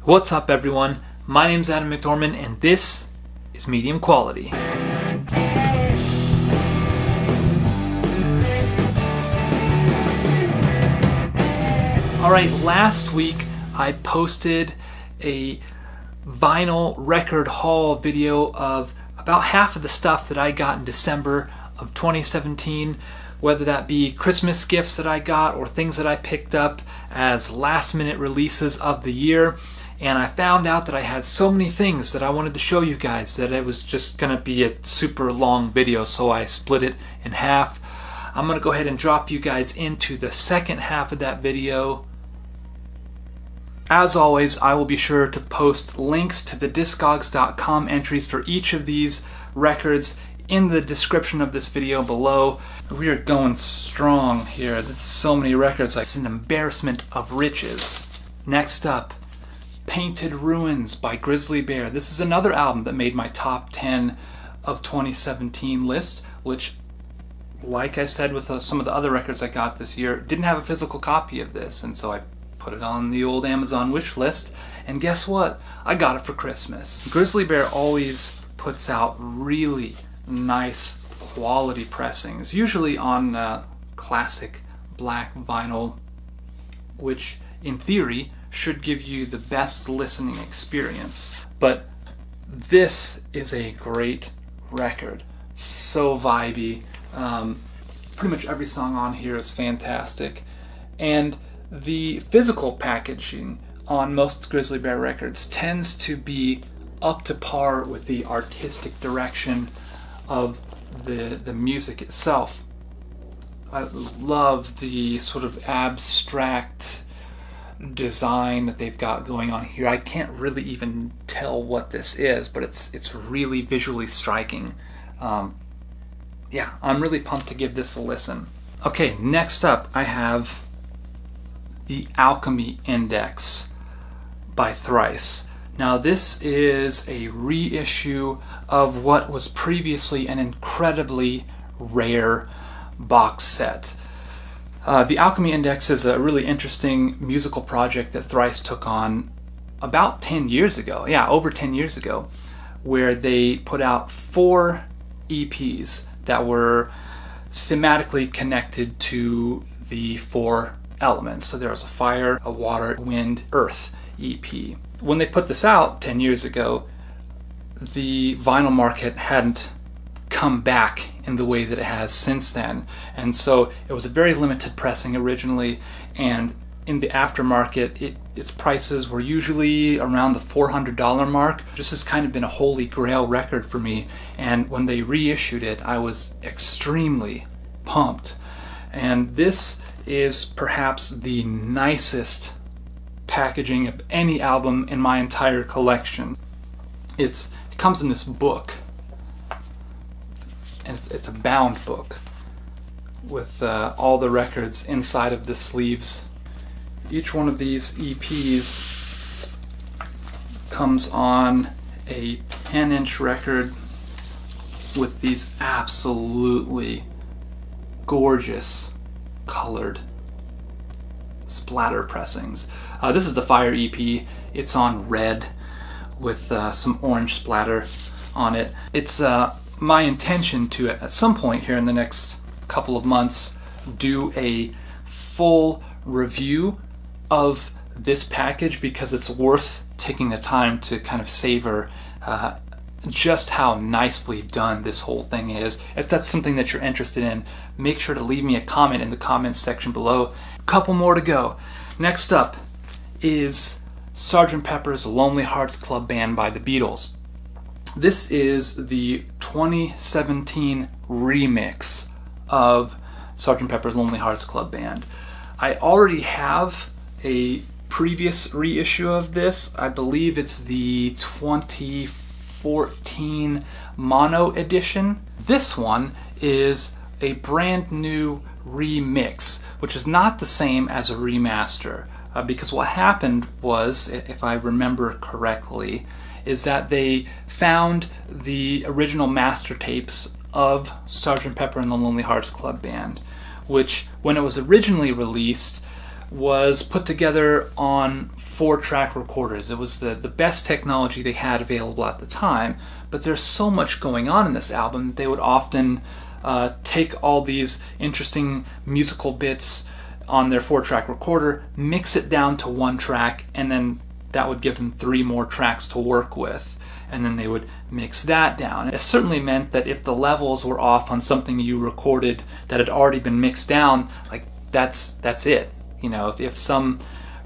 What's up, everyone? My name's Adam McDormand, and this is Medium Quality. Alright, last week I posted a vinyl record haul video of about half of the stuff that I got in December of 2017, whether that be Christmas gifts that I got or things that I picked up as last minute releases of the year. And I found out that I had so many things that I wanted to show you guys that it was just going to be a super long video, so I split it in half. I'm going to go ahead and drop you guys into the second half of that video. As always, I will be sure to post links to the Discogs.com entries for each of these records in the description of this video below. We are going strong here. There's so many records. It's an embarrassment of riches. Next up, Painted Ruins by Grizzly Bear. This is another album that made my top 10 of 2017 list, which, like I said with some of the other records I got this year, didn't have a physical copy of this, and so I put it on the old Amazon wish list, and guess what? I got it for Christmas. Grizzly Bear always puts out really nice quality pressings, usually on classic black vinyl, which in theory should give you the best listening experience. But this is a great record, so vibey. Pretty much every song on here is fantastic, and the physical packaging on most Grizzly Bear records tends to be up to par with the artistic direction of the music itself. I love the sort of abstract design that they've got going on here. I can't really even tell what this is, but it's really visually striking. Yeah, I'm really pumped to give this a listen. Okay, next up I have the Alchemy Index by Thrice. Now this is a reissue of what was previously an incredibly rare box set. The Alchemy Index is a really interesting musical project that Thrice took on about 10 years ago. Yeah, over 10 years ago, where they put out 4 EPs that were thematically connected to the 4 elements. So there was a fire, a water, wind, earth EP. When they put this out 10 years ago, the vinyl market hadn't come back in the way that it has since then. And so it was a very limited pressing originally, and in the aftermarket, its prices were usually around the $400 mark. This has kind of been a holy grail record for me, and when they reissued it, I was extremely pumped. And this is perhaps the nicest packaging of any album in my entire collection. It comes in this book, and it's a bound book with all the records inside of the sleeves. Each one of these EPs comes on a 10-inch record with these absolutely gorgeous colored splatter pressings. This is the Fire EP. It's on red with some orange splatter on it. It's my intention to, at some point here in the next couple of months, do a full review of this package, because it's worth taking the time to kind of savor just how nicely done this whole thing is. If that's something that you're interested in, make sure to leave me a comment in the comments section below. A couple more to go. Next up is Sgt Pepper's Lonely Hearts Club Band by the Beatles. This is the 2017 remix of Sgt. Pepper's Lonely Hearts Club Band. I already have a previous reissue of this. I believe it's the 2014 mono edition. This one is a brand new remix, which is not the same as a remaster, because what happened was, if I remember correctly, is that they found the original master tapes of Sgt. Pepper and the Lonely Hearts Club Band, which, when it was originally released, was put together on 4-track recorders. It was the best technology they had available at the time, but there's so much going on in this album that they would often take all these interesting musical bits on their 4-track recorder, mix it down to 1 track, and then that would give them 3 more tracks to work with. And then they would mix that down. It certainly meant that if the levels were off on something you recorded that had already been mixed down, like that's it. You know, if some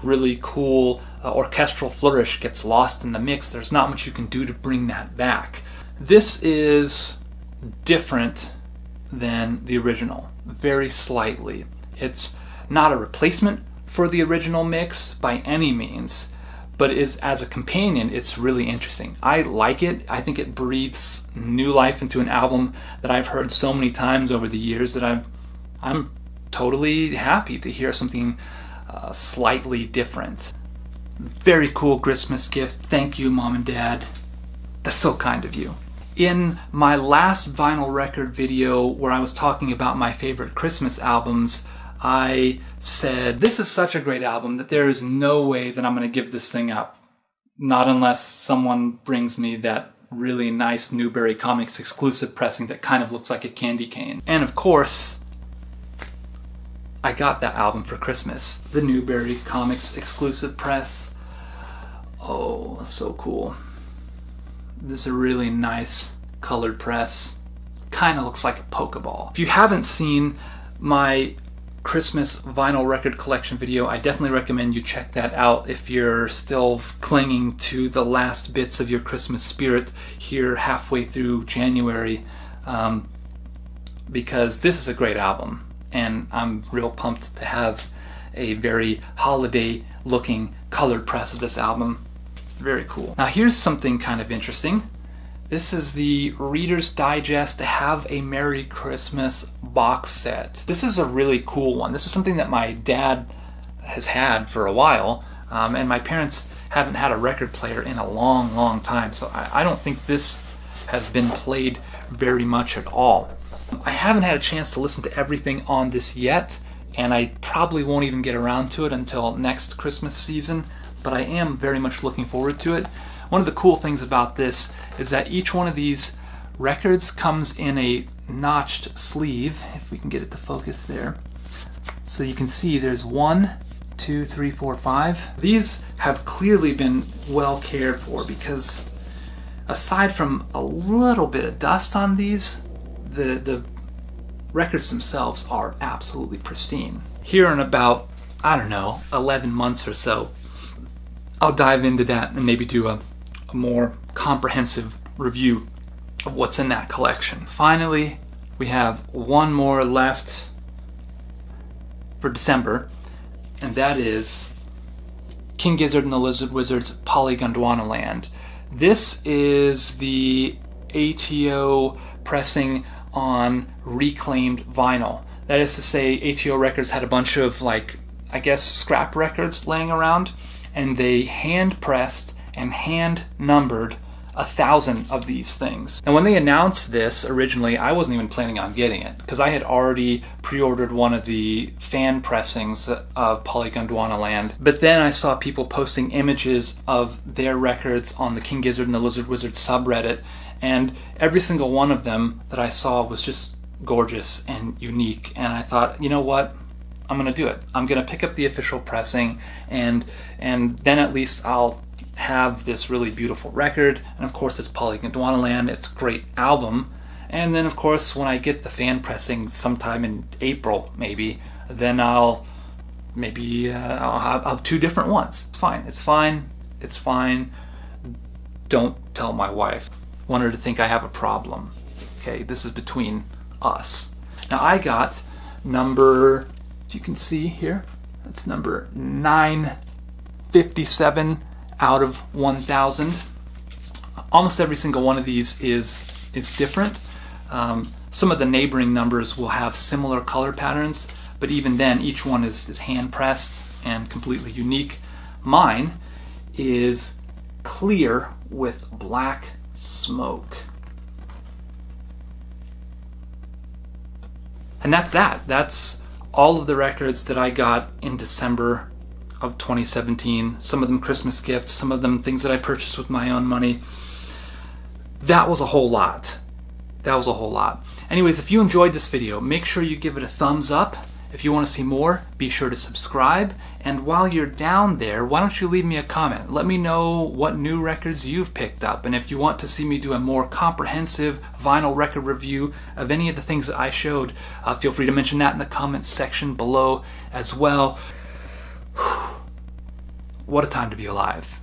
really cool orchestral flourish gets lost in the mix, there's not much you can do to bring that back. This is different than the original, very slightly. It's not a replacement for the original mix by any means, but as a companion, it's really interesting. I like it. I think it breathes new life into an album that I've heard so many times over the years that I'm totally happy to hear something slightly different. Very cool Christmas gift. Thank you, Mom and Dad. That's so kind of you. In my last vinyl record video where I was talking about my favorite Christmas albums, I said, this is such a great album that there is no way that I'm going to give this thing up. Not unless someone brings me that really nice Newbury Comics exclusive pressing that kind of looks like a candy cane. And of course, I got that album for Christmas. The Newbury Comics exclusive press. Oh, so cool. This is a really nice colored press. Kind of looks like a Pokeball. If you haven't seen my Christmas vinyl record collection video, I definitely recommend you check that out if you're still clinging to the last bits of your Christmas spirit here halfway through January, because this is a great album and I'm real pumped to have a very holiday looking colored press of this album. Very cool. Now here's something kind of interesting. This is the Reader's Digest Have a Merry Christmas box set. This is a really cool one. This is something that my dad has had for a while, and my parents haven't had a record player in a long, long time, so I don't think this has been played very much at all. I haven't had a chance to listen to everything on this yet, and I probably won't even get around to it until next Christmas season, but I am very much looking forward to it. One of the cool things about this is that each one of these records comes in a notched sleeve, if we can get it to focus there. So you can see there's 1, 2, 3, 4, 5. These have clearly been well cared for because aside from a little bit of dust on these, the records themselves are absolutely pristine. Here in about, I don't know, 11 months or so, I'll dive into that and maybe do a more comprehensive review of what's in that collection. Finally, we have one more left for December, and that is King Gizzard and the Lizard Wizard's Polygondwanaland. This is the ATO pressing on reclaimed vinyl. That is to say, ATO Records had a bunch of, I guess, scrap records laying around, and they hand pressed and hand numbered 1,000 of these things. And when they announced this originally, I wasn't even planning on getting it because I had already pre-ordered one of the fan pressings of Polygondwanaland. But then I saw people posting images of their records on the King Gizzard and the Lizard Wizard subreddit, and every single one of them that I saw was just gorgeous and unique. And I thought, you know what? I'm gonna do it. I'm gonna pick up the official pressing, and then at least I'll have this really beautiful record. And of course, it's Polygondwanaland. It's a great album. And then of course, when I get the fan pressing sometime in April, maybe, then I'll have 2 different ones. It's fine. It's fine. It's fine. Don't tell my wife. I want her to think I have a problem. Okay, this is between us. Now I got number, you can see here, that's number 957 out of 1,000. Almost every single one of these is different. Some of the neighboring numbers will have similar color patterns, but even then, each one is hand pressed and completely unique. Mine is clear with black smoke. And that's that. That's all of the records that I got in December of 2017, some of them Christmas gifts, some of them things that I purchased with my own money. That was a whole lot. That was a whole lot. Anyways, if you enjoyed this video, make sure you give it a thumbs up. If you want to see more, be sure to subscribe. And while you're down there, why don't you leave me a comment? Let me know what new records you've picked up. And if you want to see me do a more comprehensive vinyl record review of any of the things that I showed, feel free to mention that in the comments section below as well. What a time to be alive.